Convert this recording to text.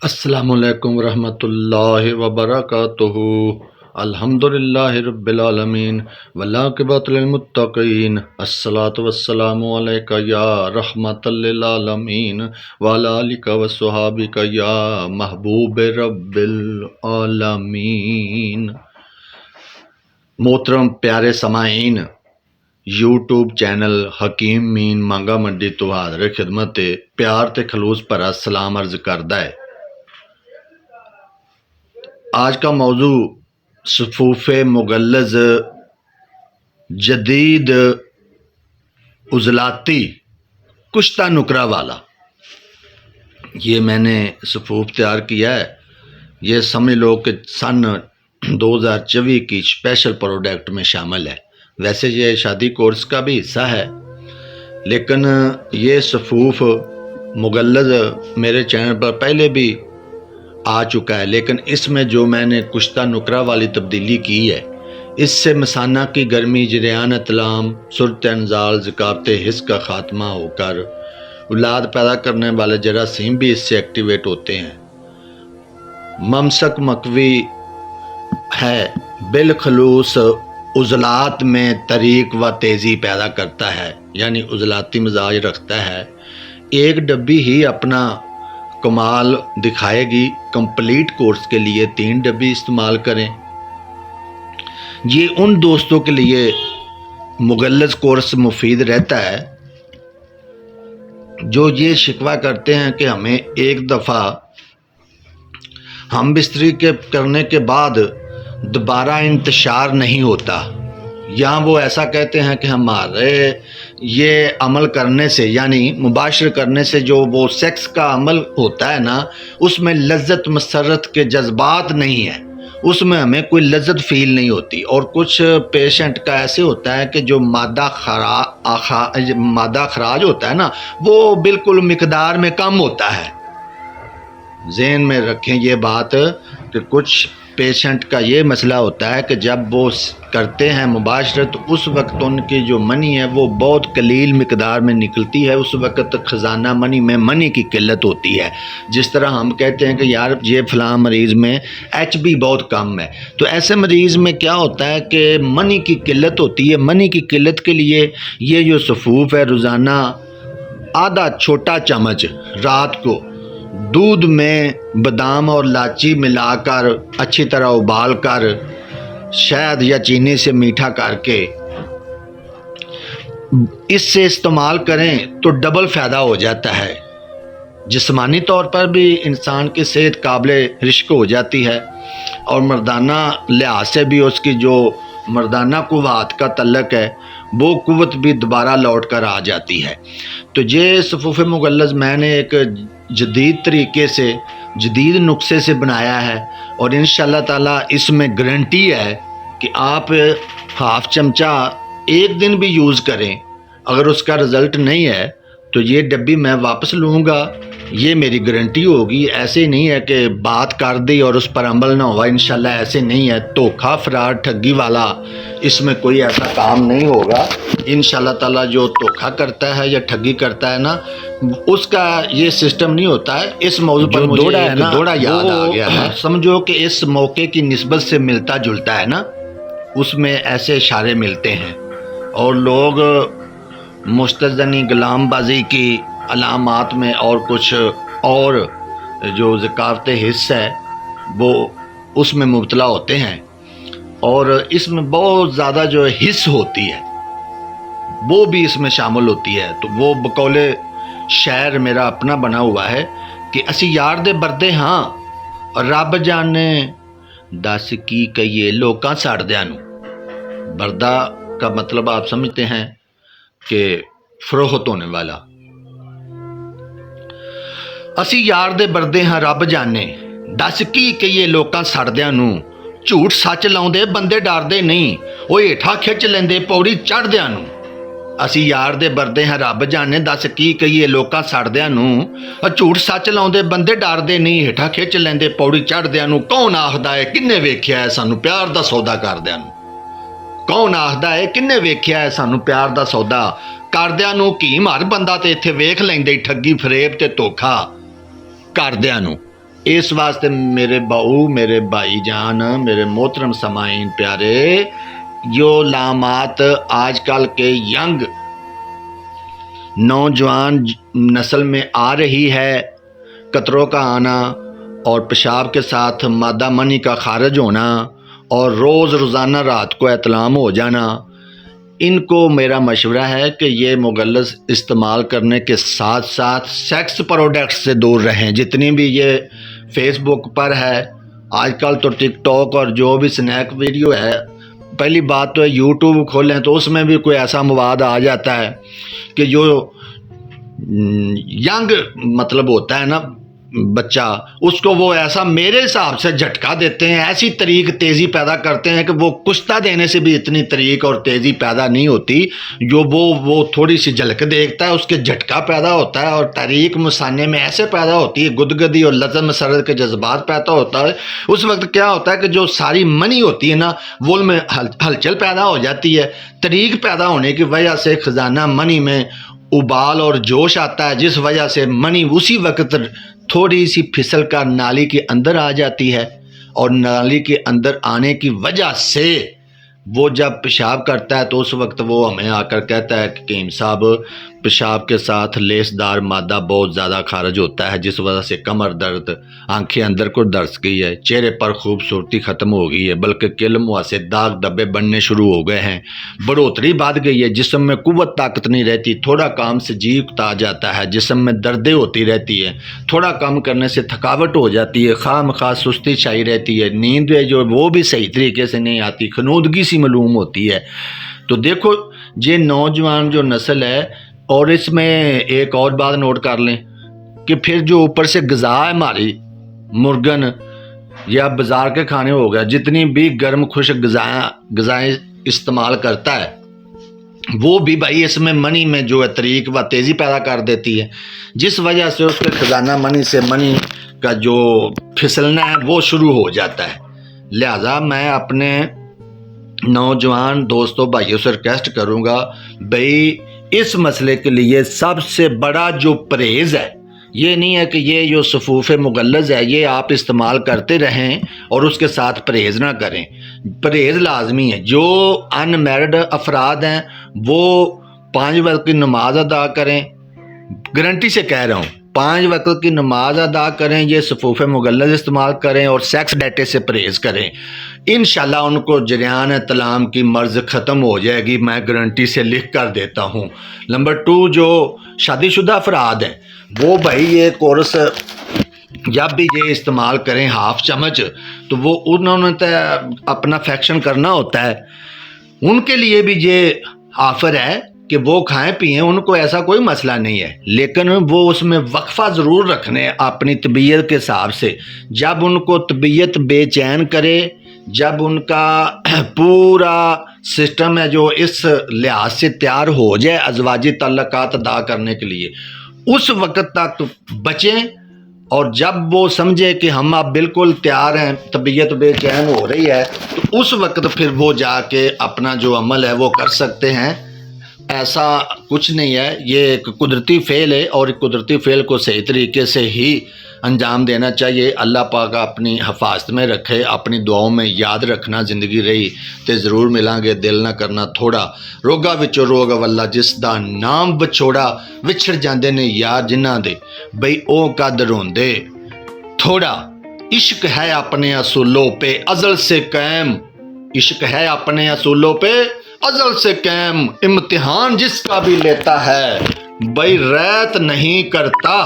السلام علیکم ورحمۃ اللہ وبرکاتہ۔ الحمدللہ رب العالمین والعاقبۃ للمتقین، الصلاۃ والسلام علیک یا رحمۃ للعالمین وعلی آلک وصحابک یا محبوب رب العالمین۔ محترم پیارے سامعین، یوٹیوب چینل حکیم مین مانگا منڈی تو حاضر خدمت پیار تے خلوص بھرا سلام عرض کردا ہے۔ آج کا موضوع صفوف مغلظ جدید عضلاتی کشتہ نکرہ والا۔ یہ میں نے صفوف تیار کیا ہے، یہ سمجھ لو کہ سن 2024 کی اسپیشل پروڈکٹ میں شامل ہے۔ ویسے یہ شادی کورس کا بھی حصہ ہے، لیکن یہ صفوف مغلظ میرے چینل پر پہلے بھی آ چکا ہے، لیکن اس میں جو میں نے کشتہ نکرہ والی تبدیلی کی ہے، اس سے مثانہ کی گرمی، جریان اطلام، صورت انزال، ذکاوت حس کا خاتمہ ہو کر اولاد پیدا کرنے والے جراثیم بھی اس سے ایکٹیویٹ ہوتے ہیں۔ ممسک مقوی ہے، بالخلوص عضلات میں طریق و تیزی پیدا کرتا ہے، یعنی عضلاتی مزاج رکھتا ہے۔ ایک ڈبی ہی اپنا کمال دکھائے گی۔ کمپلیٹ کورس کے لیے 3 ڈبی استعمال کریں۔ یہ ان دوستوں کے لیے مغلظ کورس مفید رہتا ہے جو یہ شکوہ کرتے ہیں کہ ہمیں ایک دفعہ ہم بستری کرنے کے بعد دوبارہ انتشار نہیں ہوتا، یا وہ ایسا کہتے ہیں کہ ہمارے یہ عمل کرنے سے، یعنی مباشر کرنے سے جو وہ سیکس کا عمل ہوتا ہے نا، اس میں لذت مسرت کے جذبات نہیں ہیں، اس میں ہمیں کوئی لذت فیل نہیں ہوتی۔ اور کچھ پیشنٹ کا ایسے ہوتا ہے کہ جو مادہ خراج ہوتا ہے نا، وہ بالکل مقدار میں کم ہوتا ہے۔ ذہن میں رکھیں یہ بات کہ کچھ پیشنٹ کا یہ مسئلہ ہوتا ہے کہ جب وہ کرتے ہیں مباشرت، اس وقت ان کی جو منی ہے وہ بہت قلیل مقدار میں نکلتی ہے، اس وقت خزانہ منی میں منی کی قلت ہوتی ہے۔ جس طرح ہم کہتے ہیں کہ یار یہ فلاں مریض میں ایچ بی بہت کم ہے، تو ایسے مریض میں کیا ہوتا ہے کہ منی کی قلت ہوتی ہے۔ منی کی قلت کے لیے یہ جو صفوف ہے، روزانہ آدھا چھوٹا چمچ رات کو دودھ میں بادام اور لاچی ملا کر اچھی طرح ابال کر شہد یا چینی سے میٹھا کر کے اس سے استعمال کریں تو ڈبل فائدہ ہو جاتا ہے۔ جسمانی طور پر بھی انسان کی صحت قابل رشک ہو جاتی ہے، اور مردانہ لحاظ سے بھی اس کی جو مردانہ قوت کا تعلق ہے، وہ قوت بھی دوبارہ لوٹ کر آ جاتی ہے۔ تو یہ صفوف مغلظ میں نے ایک جدید طریقے سے، جدید نسخے سے بنایا ہے، اور انشاءاللہ تعالی اس میں گارنٹی ہے کہ آپ ہاف چمچہ ایک دن بھی یوز کریں، اگر اس کا رزلٹ نہیں ہے تو یہ ڈبی میں واپس لوں گا، یہ میری گارنٹی ہوگی۔ ایسے نہیں ہے کہ بات کر دی اور اس پر عمل نہ ہوا، انشاءاللہ ایسے نہیں ہے۔ دھوکہ فراڈ ٹھگی والا اس میں کوئی ایسا کام نہیں ہوگا۔ انشاءاللہ تعالی جو دھوکہ کرتا ہے یا ٹھگی کرتا ہے نا، اس کا یہ سسٹم نہیں ہوتا ہے۔ اس موضوع پر مجھے دوڑا یاد آ گیا ہے، سمجھو کہ اس موقع کی نسبت سے ملتا جلتا ہے نا، اس میں ایسے اشارے ملتے ہیں، اور لوگ مستذنی غلام بازی کی علامات میں اور کچھ اور جو ذکاوت حس ہے وہ اس میں مبتلا ہوتے ہیں، اور اس میں بہت زیادہ جو حس ہوتی ہے وہ بھی اس میں شامل ہوتی ہے۔ تو وہ بقول شعر میرا اپنا بنا ہوا ہے کہ اسی یار دے بردے ہاں رب جانے دس کی کئیے لوکاں ساڑدیاں نو۔ بردہ کا مطلب آپ سمجھتے ہیں کہ فروخت ہونے والا۔ اسی یار دے بردے ہاں رب جانے دس کی کئیے لوکاں ساڑدیاں نو، جھوٹ سچ لاؤندے بندے ڈردے نہیں، وہ ہیٹھا کھچ لیندے پوڑی چڑھدیاں نو۔ اسی یار دے بردے ہاں رب جانے دس کی کئیے لوکاں ساڑدیاں نو، جھوٹ سچ لاؤندے بندے ڈردے نہیں، ہیٹھا کھچ لیندے پوڑی چڑھدیاں نو۔ کون آخدا ہے کنے ویکھیا ہے سانو پیار دا سودا کردیاں نو؟ کون آخدا ہے کنے ویکھیا ہے سانو پیار دا سودا کردیاں نو؟ کی ہر بندہ تے ایتھے ویکھ لیندے ٹھگی فریب تے دھوکھا کردیاں نو۔ اس واسطے میرے بہو، میرے بھائی جان، میرے محترم سامعین پیارے، جو علامات آج کل کے ینگ نوجوان نسل میں آ رہی ہے، قطروں کا آنا اور پیشاب کے ساتھ مادہ منی کا خارج ہونا اور روزانہ رات کو احتلام ہو جانا، ان کو میرا مشورہ ہے کہ یہ مغلظ استعمال کرنے کے ساتھ ساتھ سیکس پروڈکٹس سے دور رہیں۔ جتنی بھی یہ فیس بک پر ہے آج کل، تو ٹک ٹاک اور جو بھی سنیک ویڈیو ہے، پہلی بات تو ہے یوٹیوب کھولیں تو اس میں بھی کوئی ایسا مواد آ جاتا ہے کہ جو ینگ مطلب ہوتا ہے نا بچہ، اس کو وہ ایسا میرے حساب سے جھٹکا دیتے ہیں، ایسی طریق تیزی پیدا کرتے ہیں کہ وہ کشتہ دینے سے بھی اتنی طریق اور تیزی پیدا نہیں ہوتی، جو وہ تھوڑی سی جھلک دیکھتا ہے اس کے جھٹکا پیدا ہوتا ہے، اور طریق مسانے میں ایسے پیدا ہوتی ہے، گدگدی اور لذت مسرت کے جذبات پیدا ہوتا ہے۔ اس وقت کیا ہوتا ہے کہ جو ساری منی ہوتی ہے نا، وہ میں ہلچل پیدا ہو جاتی ہے، طریق پیدا ہونے کی وجہ سے خزانہ منی میں ابال اور جوش آتا ہے، جس وجہ سے منی اسی وقت تھوڑی سی پھسل کر نالی کے اندر آ جاتی ہے، اور نالی کے اندر آنے کی وجہ سے وہ جب پیشاب کرتا ہے تو اس وقت وہ ہمیں آ کر کہتا ہے کہ کیم صاحب پیشاب کے ساتھ لیس دار مادہ بہت زیادہ خارج ہوتا ہے، جس وجہ سے کمر درد، آنکھیں اندر کو درس گئی ہے، چہرے پر خوبصورتی ختم ہو گئی ہے، بلکہ کل منہ سے داغ دبے بننے شروع ہو گئے ہیں، بڑھوتری بڑھ گئی ہے، جسم میں قوت طاقت نہیں رہتی، تھوڑا کام سے جی اکتا جاتا ہے، جسم میں دردیں ہوتی رہتی ہے، تھوڑا کام کرنے سے تھکاوٹ ہو جاتی ہے، خواہ مخواہ سستی چھائی رہتی ہے، نیند ہے جو وہ بھی صحیح طریقے سے نہیں آتی، خنودگی سی معلوم ہوتی ہے۔ تو دیکھو یہ نوجوان جو نسل ہے، اور اس میں ایک اور بات نوٹ کر لیں کہ پھر جو اوپر سے غذا ہے ہماری، مرغن یا بازار کے کھانے ہو گئے، جتنی بھی گرم خشک غذائیں استعمال کرتا ہے، وہ بھی بھائی اس میں منی میں جو ہے طریق و تیزی پیدا کر دیتی ہے، جس وجہ سے اس کے خزانہ منی سے منی کا جو پھسلنا ہے وہ شروع ہو جاتا ہے۔ لہذا میں اپنے نوجوان دوستوں بھائیوں سے ریکویسٹ کروں گا، بھائی اس مسئلے کے لیے سب سے بڑا جو پرہیز ہے، یہ نہیں ہے کہ یہ جو صفوف مغلظ ہے یہ آپ استعمال کرتے رہیں اور اس کے ساتھ پرہیز نہ کریں۔ پرہیز لازمی ہے۔ جو ان میرڈ افراد ہیں وہ 5 وقت کی نماز ادا کریں، گارنٹی سے کہہ رہا ہوں 5 وقت کی نماز ادا کریں، یہ صفوف مغلظ استعمال کریں اور سیکس ڈیٹے سے پرہیز کریں، انشاءاللہ ان کو جریان طلاق کی مرض ختم ہو جائے گی، میں گارنٹی سے لکھ کر دیتا ہوں۔ نمبر 2، جو شادی شدہ افراد ہیں وہ بھائی یہ کورس جب بھی یہ استعمال کریں ہاف چمچ، تو وہ انہوں نے اپنا فیکشن کرنا ہوتا ہے، ان کے لیے بھی یہ آفر ہے کہ وہ کھائیں پئیں، ان کو ایسا کوئی مسئلہ نہیں ہے، لیکن وہ اس میں وقفہ ضرور رکھنے اپنی طبیعت کے حساب سے۔ جب ان کو طبیعت بے چین کرے، جب ان کا پورا سسٹم ہے جو اس لحاظ سے تیار ہو جائے ازواجی تعلقات ادا کرنے کے لیے، اس وقت تک بچیں، اور جب وہ سمجھے کہ ہم اب بالکل تیار ہیں، طبیعت بے چین ہو رہی ہے، تو اس وقت پھر وہ جا کے اپنا جو عمل ہے وہ کر سکتے ہیں۔ ایسا کچھ نہیں ہے، یہ ایک قدرتی فعل ہے، اور قدرتی فعل کو صحیح طریقے سے ہی انجام دینا چاہیے۔ اللہ پاک اپنی حفاظت میں رکھے، اپنی دعاؤں میں یاد رکھنا، زندگی رہی تے ضرور ملیں گے، دل نہ کرنا تھوڑا، روگا وچو روگ واللہ جس دا نام بچوڑا، وچھڑ جاندے نے یار جنہاں دے، بھئی او قدر ہوندے تھوڑا۔ عشق ہے اپنے اصولوں پہ ازل سے قائم، عشق ہے اپنے اصولوں پہ ازل سے قائم، امتحان جس کا بھی لیتا ہے بھئی ریت نہیں کرتا۔